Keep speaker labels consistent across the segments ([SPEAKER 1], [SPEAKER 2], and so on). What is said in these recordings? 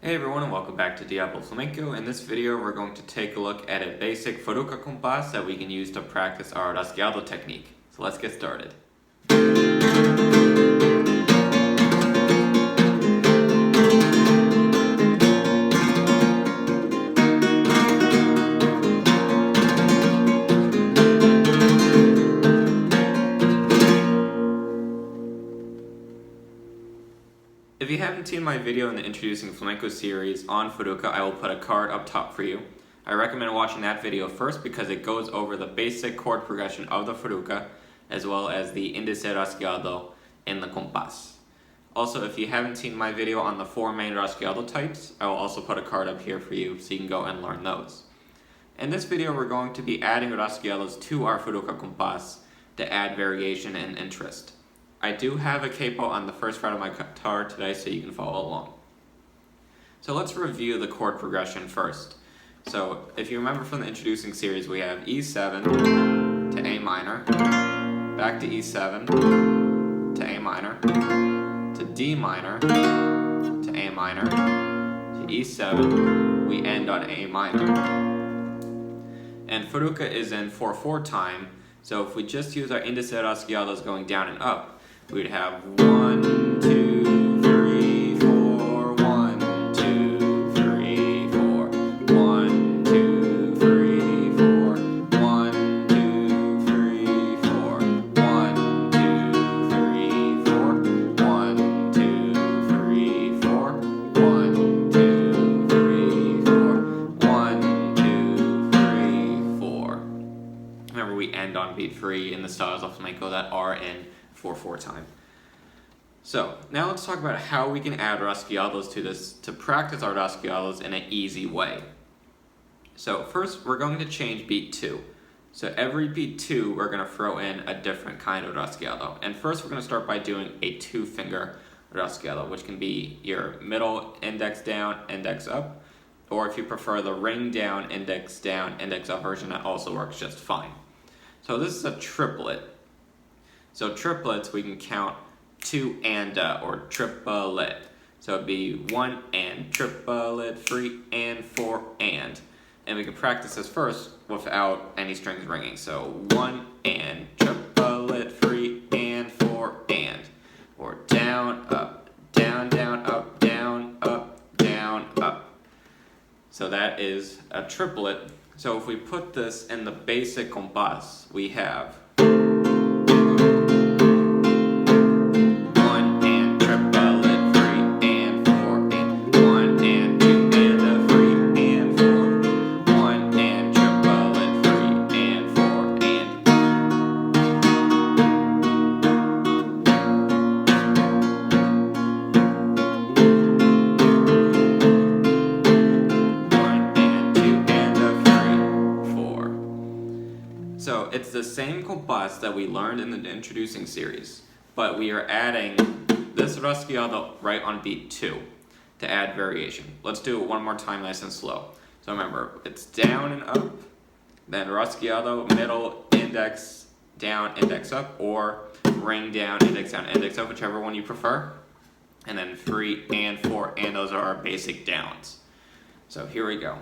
[SPEAKER 1] Hey everyone and welcome back to Diablo Flamenco. In this video we're going to take a look at a basic Farruca compás that we can use to practice our Rasgueado technique. So let's get started. If you haven't seen my video in the Introducing Flamenco series on Farruca, I will put a card up top for you. I recommend watching that video first because it goes over the basic chord progression of the Farruca as well as the índice rasgueado in the compás. Also, if you haven't seen my video on the 4 main rasgueado types, I will also put a card up here for you so you can go and learn those. In this video we're going to be adding rasgueados to our Farruca compás to add variation and interest. I do have a capo on the first fret of my guitar today so you can follow along. So let's review the chord progression first. So if you remember from the Introducing series, we have E7 to A minor, back to E7 to A minor, to D minor, to A minor, to E7, we end on A minor. And Farruca is in 4/4 time, so if we just use our índice rasgueados going down and up, we'd have 1, 2, 3, 4, 1, 2, 3, 4, 1, 2, 3, 4, 1, 2, 3, 4, 1, 2, 3, 4, 1, 2, 3, 4, 1, 2, 3, 4, 1, 2, 3, 4. Remember, we end on beat 3 in the styles of flamenco that are in 4/4 time. So now let's talk about how we can add rasgueados to this to practice our rasgueados in an easy way. So first we're going to change beat 2. So every beat 2 we're going to throw in a different kind of rasgueado. And first we're going to start by doing a 2-finger rasgueado, which can be your middle index down, index up, or if you prefer the ring down, index up version, that also works just fine. So this is a triplet. So triplets, we can count 2 and or triplet. So it'd be 1 and triplet, 3 and 4 and. And we can practice this first without any strings ringing. So 1 and triplet, 3 and 4 and. Or down, up, down, down, up, down, up, down, up. So that is a triplet. So if we put this in the basic compás, we have So it's the same compás that we learned in the Introducing series, but we are adding this rasgueado right on beat 2 to add variation. Let's do it one more time nice and slow. So remember, it's down and up, then rasgueado, middle, index, down, index up, or ring down, index up, whichever one you prefer. And then 3 and 4, and those are our basic downs. So here we go.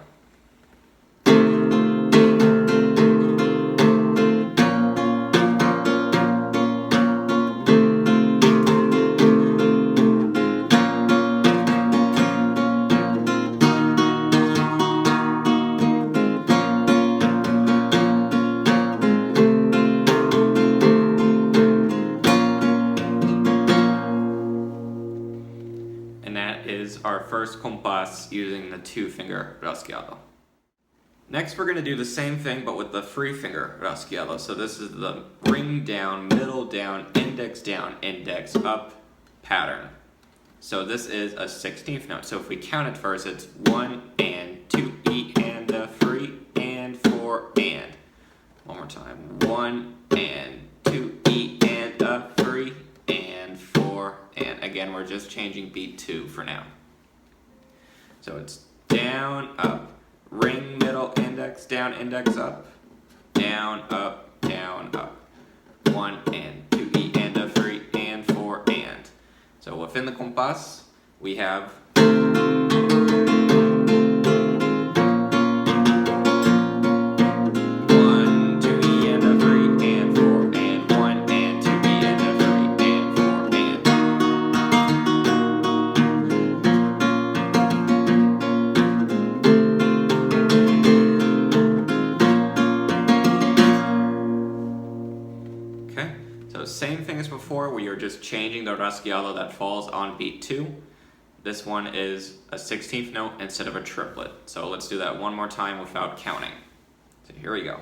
[SPEAKER 1] Is our first compás using the 2-finger rasgueado. Next we're going to do the same thing but with the 3-finger rasgueado. So this is the ring down, middle down, index up pattern. So this is a 16th note. So if we count it first, it's 1 and 2 E and 3 and 4 and. One more time. 1 and 2 E and 3 and 4 and. Again, we're just changing beat 2 for now. So it's down, up, ring, middle, index up, down, up, down, up. 1 and 2 E and 3 and 4 and. So within the compás, we have before, we are just changing the rasgueado that falls on beat 2. This one is a 16th note instead of a triplet. So let's do that one more time without counting. So here we go.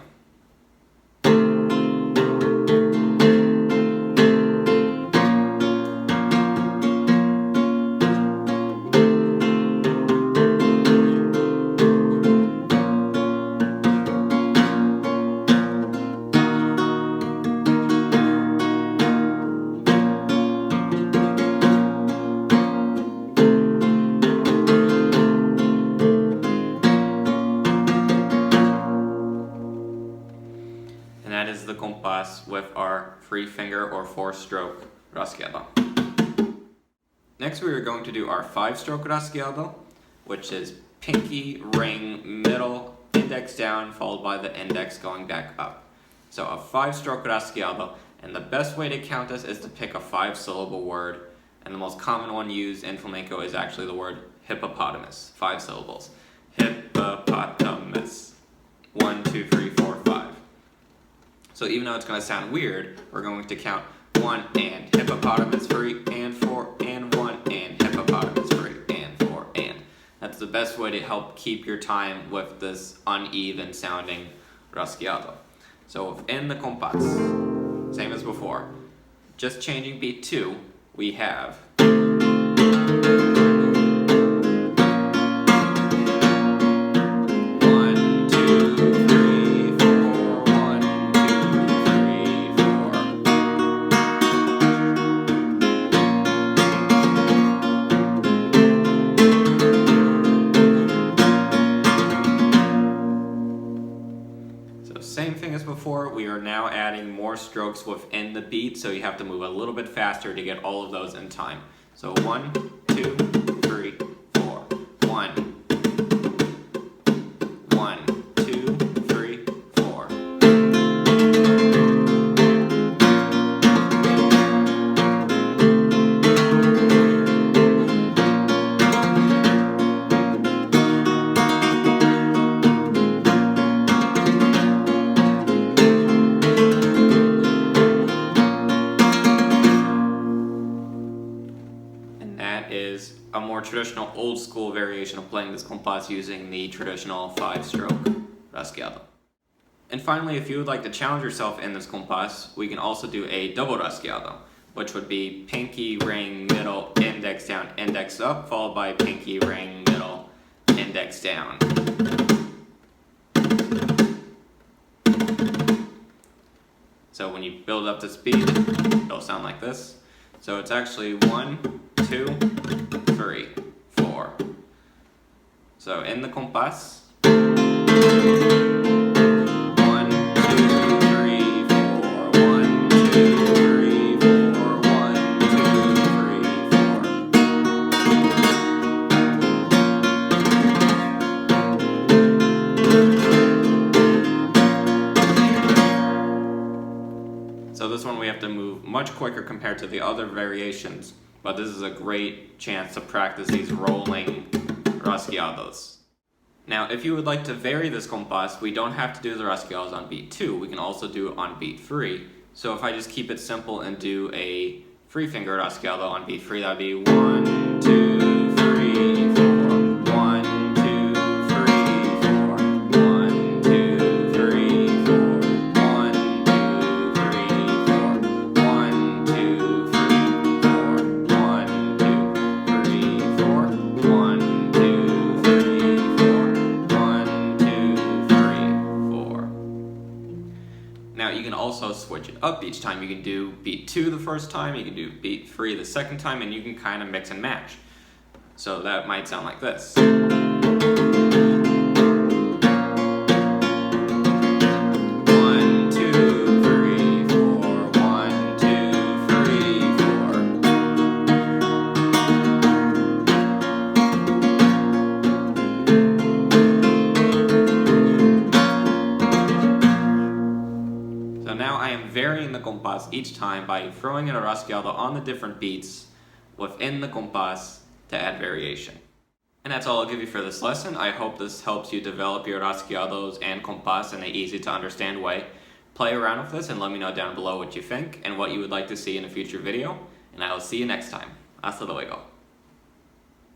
[SPEAKER 1] That is the compás with our 3-finger or 4-stroke rasgueado. Next we are going to do our 5-stroke rasgueado, which is pinky, ring, middle, index down, followed by the index going back up. So a 5-stroke rasgueado, and the best way to count this is to pick a 5-syllable word, and the most common one used in flamenco is actually the word hippopotamus, 5 syllables. Hippopotamus. 1, 2, 3, 4, 5. So even though it's going to sound weird, we're going to count 1 and hippopotamus 3 and 4 and 1 and hippopotamus 3 and 4 and. That's the best way to help keep your time with this uneven sounding rasgueado. So within the compás, same as before, just changing beat 2, we have same thing as before, we are now adding more strokes within the beat, so you have to move a little bit faster to get all of those in time. So 1, 2, 3, 4, 1, 1, 2, 3, 4. Is a more traditional old school variation of playing this compás using the traditional 5-stroke rasgueado. And finally, if you would like to challenge yourself in this compás, we can also do a double rasgueado, which would be pinky, ring, middle, index down, index up, followed by pinky, ring, middle, index down. So when you build up the speed, it'll sound like this. So it's actually 1, 2, 3, 4. So in the compás, 1, 2, 3, 4, 1, 2, 3, 4, 1, 2, 3, 4. So this one we have to move much quicker compared to the other variations. But this is a great chance to practice these rolling rasgueados. Now, if you would like to vary this compás, we don't have to do the rasgueados on beat 2. We can also do it on beat 3. So if I just keep it simple and do a 3-finger rasgueado on beat 3, that would be 1, 2, 3, 4. 1, 2, 3, 4. 1, 2, 3, 4. 1, 2, 3, 4. 1, 2, 3, 4. 1, 2, 3, 4. 1, 2, 3, 4. 1, 2, 3, 4. Now you can also switch it up each time. You can do beat 2 the first time, you can do beat 3 the second time, and you can kind of mix and match. So that might sound like this. 1, 2, 3, 4. 1, 2, 3, 4. So now I am varying the compás each time by throwing in a rasgueado on the different beats within the compás to add variation. And that's all I'll give you for this lesson. I hope this helps you develop your rasgueados and compás in an easy to understand way. Play around with this and let me know down below what you think and what you would like to see in a future video, and I will see you next time. Hasta luego.